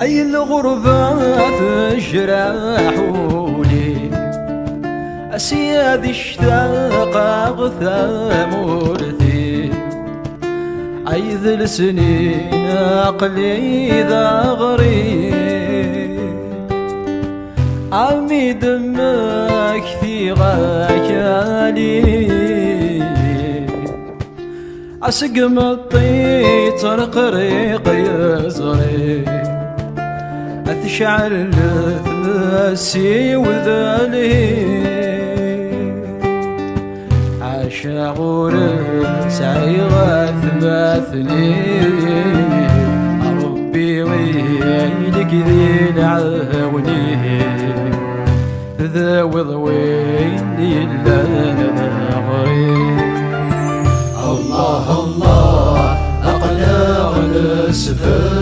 أي الغربة تجرحوني أسياد اشتاق ثمورتي عيذ السنين عقلي ذا غريب عمي دمك في غاكالي عسقم الطيط رقريق يزري أتشعل تمسي وذلي عشاغور سعيغة ثماثني ربي ويلك ذي نعاوني ذا وضويني الله الله أقلع السفر